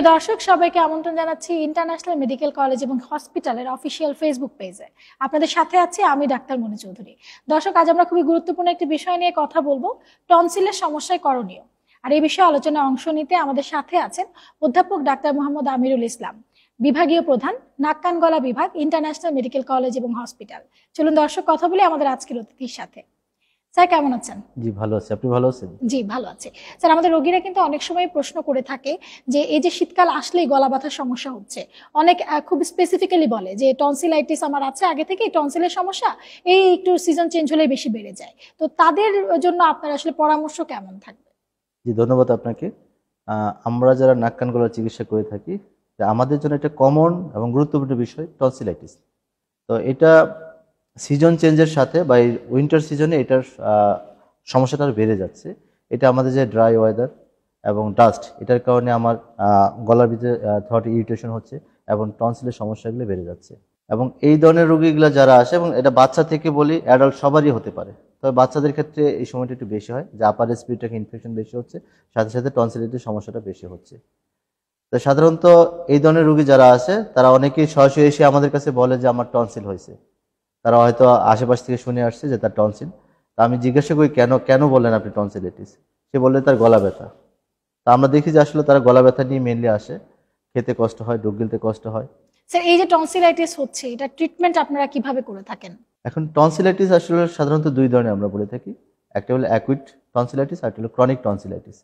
প্রিয় দর্শক, সবাইকে আমন্ত্রণ জানাচ্ছি ইন্টারন্যাশনাল মেডিকেল কলেজ এবং হসপিটালের অফিসিয়াল ফেসবুক পেজে। আপনাদের সাথে আছি আমি ডাক্তার মনি চৌধুরী। দর্শক, আজ আমরা খুবই গুরুত্বপূর্ণ একটি বিষয় নিয়ে কথা বলবো, টনসিলের সমস্যায় করণীয়। আর এই বিষয়ে আলোচনায় অংশ নিতে আমাদের সাথে আছেন অধ্যাপক ডাক্তার মোহাম্মদ আমিরুল ইসলাম, বিভাগীয় প্রধান, নাক কান গলা বিভাগ, ইন্টারন্যাশনাল মেডিকেল কলেজ এবং হসপিটাল। চলুন দর্শক, কথা বলি আমাদের আজকের অতিথির সাথে। স্যার, কেমন আছেন? জি, ভালো আছি। আপনি ভালো আছেন? জি, ভালো আছি। স্যার, আমাদের রোগীরা কিন্তু অনেক সময় প্রশ্ন করে থাকে যে এই যে শীতকাল আসলেই গলা ব্যথার সমস্যা হচ্ছে, অনেক খুব স্পেসিফিক্যালি বলে যে টনসিলাইটিস আমার আছে আগে থেকে, টনসিলের সমস্যা এই একটু সিজন চেঞ্জ হলেই বেশি বেড়ে যায়। তো তাদের জন্য আপনার আসলে পরামর্শ কেমন থাকবে? জি, ধন্যবাদ আপনাকে। আমরা যারা নাক কান গলার চিকিৎসা করে থাকি, আমাদের জন্য একটা কমন এবং গুরুত্বপূর্ণ বিষয় টনসিলাইটিস। তো এটা সিজন চেঞ্জের সাথে বা এই উইন্টার সিজনে এটার সমস্যাটা বেড়ে যাচ্ছে। এটা আমাদের যে ড্রাই ওয়েদার এবং ডাস্ট, এটার কারণে আমার গলার ভিতরে থ্রট ইরিটেশন হচ্ছে এবং টনসিলের সমস্যাগুলো বেড়ে যাচ্ছে। এবং এই ধরনের রোগীগুলো যারা আসে, এবং এটা বাচ্চা থেকে বলি অ্যাডাল্ট সবারই হতে পারে, তবে বাচ্চাদের ক্ষেত্রে এই সময়টা একটু বেশি হয়, যে আপার রেসপিরেটরি ইনফেকশন বেশি হচ্ছে, সাথে সাথে টনসিলাইটিস সমস্যাটা বেশি হচ্ছে। তো সাধারণত এই ধরনের রোগী যারা আছে তারা অনেকেই সরাসরি এসে আমাদের কাছে বলে যে আমার টনসিল হয়েছে। তারা হয়তো আশেপাশ থেকে শুনে আসছে যে তার টনসিল। তা আমি জিজ্ঞাসা করি কেন কেন বললেন আপনি টনসিলাইটিস? সে বললে তার গলা ব্যথা। তা আমরা দেখি যে আসলে তারা গলা ব্যথা নিয়ে মেনলি আসে, খেতে কষ্ট হয়, ঢোক গিলতে কষ্ট হয়। স্যার, এই যে টনসিলাইটিস হচ্ছে, এটা ট্রিটমেন্ট আপনারা কিভাবে করে থাকেন? এখন টনসিলাইটিস আসলে সাধারণত দুই ধরনের আমরা বলে থাকি। একটা হলো অ্যাকুইট টনসিলাইটিস, আর একটা হলো ক্রনিক টনসিলাইটিস।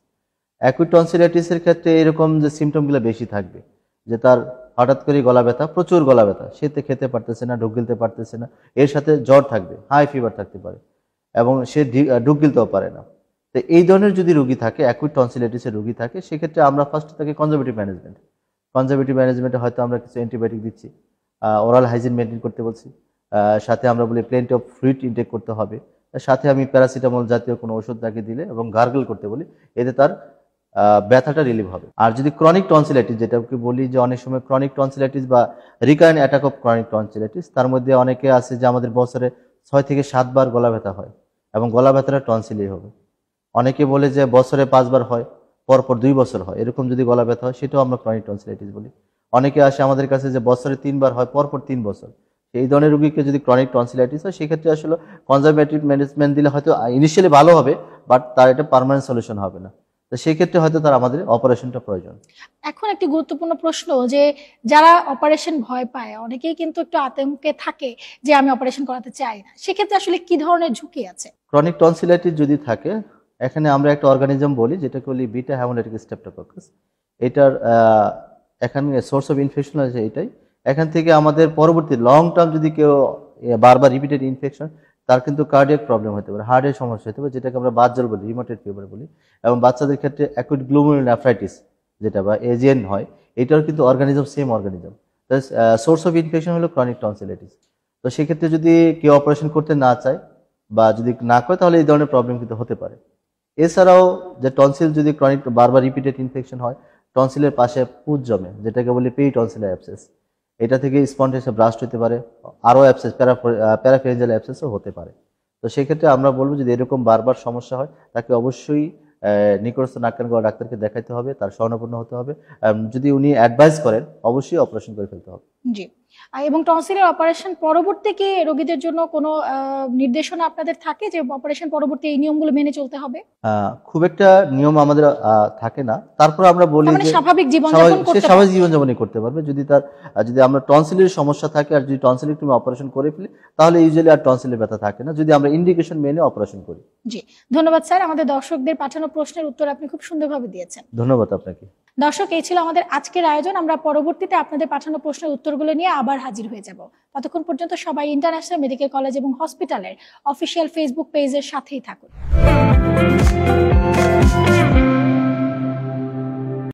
অ্যাকুইট টনসিলাইটিসের ক্ষেত্রে এরকম যে সিমটমগুলো বেশি থাকবে, যে তার হঠাৎ করে গলা ব্যথা, প্রচুর গলা ব্যথা, সে খেতে পারতেছে না, ঢোক গিলতে পারতেছে না, এর সাথে জ্বর থাকবে, হাই ফিভার থাকতে পারে, এবং সে ঢোক গিলতেও পারে না। তো এই ধরনের যদি রোগী থাকে, অ্যাকুইট টনসিলাইটিসের রোগী থাকে, সেক্ষেত্রে আমরা ফার্স্ট তাকে কনজারভেটিভ ম্যানেজমেন্টে হয়তো আমরা কিছু অ্যান্টিবায়োটিক দিচ্ছি, ওরাল হাইজিন মেনটেন করতে বলছি, সাথে আমরা বলি প্লেন্টি অফ ফ্লুইড ইনটেক করতে হবে, সাথে আমি প্যারাসিটামল জাতীয় কোনো ওষুধ তাকে দিলে এবং গার্গল করতে বলি, এতে তার ব্যথাটা রিলিভ হবে। আর যদি ক্রনিক টনসিলাইটিস, যেটাকে বলি যে অনেক সময় ক্রনিক টনসিলাইটিস বা recurrent attack of chronic tonsillitis, তার মধ্যে অনেকে আছে যে আমাদের বছরে 6 থেকে 7 বার গলা ব্যথা হয় এবং গলা ব্যথাটা টনসিলেই হবে। অনেকে বলে যে বছরে 5 বার হয়, পরপর 2 বছর হয়, এরকম যদি গলা ব্যথা হয় সেটাও আমরা ক্রনিক টনসিলাইটিস বলি। অনেকে আসে আমাদের কাছে যে বছরে 3 বার হয়, পরপর 3 বছর। এই ধরনের রোগীকে যদি ক্রনিক টনসিলাইটিস হয়, সেক্ষেত্রে আসলে কনজারভেটিভ ম্যানেজমেন্ট দিলে হয়তো ইনিশিয়ালি ভালো হবে, বাট তার এটা পার্মানেন্ট সলিউশন হবে না। তো সেই ক্ষেত্রে হয়তো তার আমাদের অপারেশনটা প্রয়োজন। এখন একটি গুরুত্বপূর্ণ প্রশ্ন, যে যারা অপারেশন ভয় পায়, অনেকেই কিন্তু একটু আতঙ্কে থাকে যে আমি অপারেশন করাতে চাই না, সেক্ষেত্রে আসলে কি ধরনের ঝুঁকি আছে? ক্রনিক টনসিলাইটিস যদি থাকে, এখানে আমরা একটা অর্গানিজম বলি যেটাকে বলি বিটা হ্যামোলাইটিক স্ট্রেপ্টোককাস। এটার এখানে সোর্স অফ ইনফেকশন আছে এটাই। এখান থেকে আমাদের পরবর্তী লং টার্ম যদি কেউ বারবার রিপিটেড ইনফেকশন, তার কিন্তু কার্ডিয়াক প্রবলেম হতে পারে, হার্টের সমস্যা হতে পারে, যেটাকে আমরা বাতজ্বর বলি, রিউমাটয়েড ফিভার বলি। এবং বাচ্চাদের ক্ষেত্রে অ্যাকুইট গ্লুমেরুলারনেফ্রাইটিস যেটা বা এজিএন হয়, এটাও কিন্তু organism, same organism. Source of infection হলো ক্রনিক টনসিলাইটিস। তো সেক্ষেত্রে যদি কেউ অপারেশন করতে না চায় বা যদি না করে, তাহলে এই ধরনের প্রবলেম কিন্তু হতে পারে। এছাড়াও যে টনসিল যদি ক্রনিক বারবার রিপিটেড ইনফেকশন হয়, টনসিলের পাশে পুঁজ জমে, যেটাকে বলি পেরিটনসিলার অ্যাবসেস, এটা থেকে স্পন্টেনিয়াস ব্লাস্ট হতে পারে, আরও অ্যাবসেস, প্যারাফেরেঞ্জিয়াল অ্যাবসেসও হতে পারে। তো সেক্ষেত্রে আমরা বলবো যদি এরকম বারবার সমস্যা হয়, তাকে অবশ্যই নিকটস্থ নাক কান গলা ডাক্তারকে দেখাতে হবে, তার শরণাপন্ন হতে হবে। যদি উনি অ্যাডভাইস করেন, অবশ্যই অপারেশন করে ফেলতে হবে। জি। এবং টনসিলের অপারেশন পরবর্তী কি রোগীদের জন্য কোনো নির্দেশনা আপনাদের থাকে যে অপারেশন পরবর্তী এই নিয়মগুলো মেনে চলতে হবে? খুব একটা নিয়ম আমাদের থাকে না, তারপর আমরা বলি যে স্বাভাবিক জীবনযাপন করতে সে স্বাভাবিক জীবনযাপনই করতে পারবে। যদি আমরা টনসিলের সমস্যা থাকে আর যদি টনসিলের তুমি অপারেশন করে ফেলি, তাহলে ইউজুয়ালি আর টনসিলের ব্যথা থাকে না, যদি আমরা ইন্ডিকেশন মেনে অপারেশন করি। জি, ধন্যবাদ স্যার। আমাদের দর্শকদের পাঠানো প্রশ্নের উত্তর আপনি খুব সুন্দরভাবে দিয়েছেন। ধন্যবাদ আপনাকে। দর্শক, এই ছিল আমাদের আজকের আয়োজন। আমরা পরবর্তীতে আপনাদের পাঠানো প্রশ্নের উত্তরগুলো নিয়ে আবার হাজির হয়ে যাব। ততক্ষণ পর্যন্ত সবাই ইন্টারন্যাশনাল মেডিকেল কলেজ এবং হসপিটালের অফিসিয়াল ফেসবুক পেজের সাথেই থাকুন।